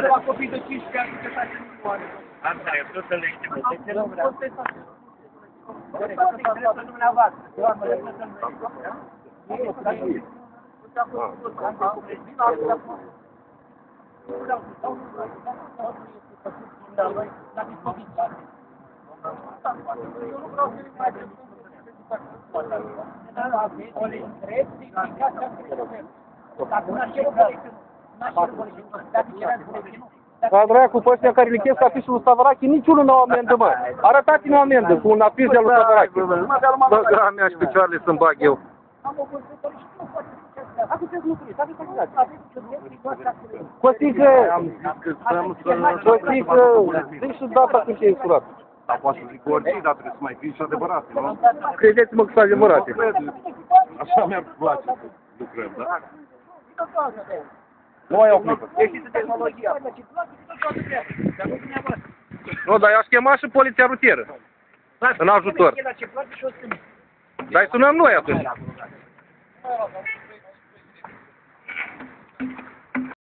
de la copii de 15 ani de 6 milioane. Asta e, tot să le știm. De ce nu vreau? Interesul dumneavoastră. Da, dracu, pe ăștia care lichesc afișul lui Stavarache, niciunul n-au amendă, mă. Arătați-mi o amendă cu un afiș de lui Stavarache. Bă, gra mea și picioarele să-mi bag eu. Costică, zici și data când ce-ai furat. Dar poate să zic orice, dar trebuie să mai fie și adevărate, nu? Credeți-mă că sunt adevărate. Așa mi-ar place să lucrăm, da? Nu mai iau clipă. Există tehnologia. Nu, dar i-aș chema și poliția rutieră. În ajutor. Dar sunăm noi atunci.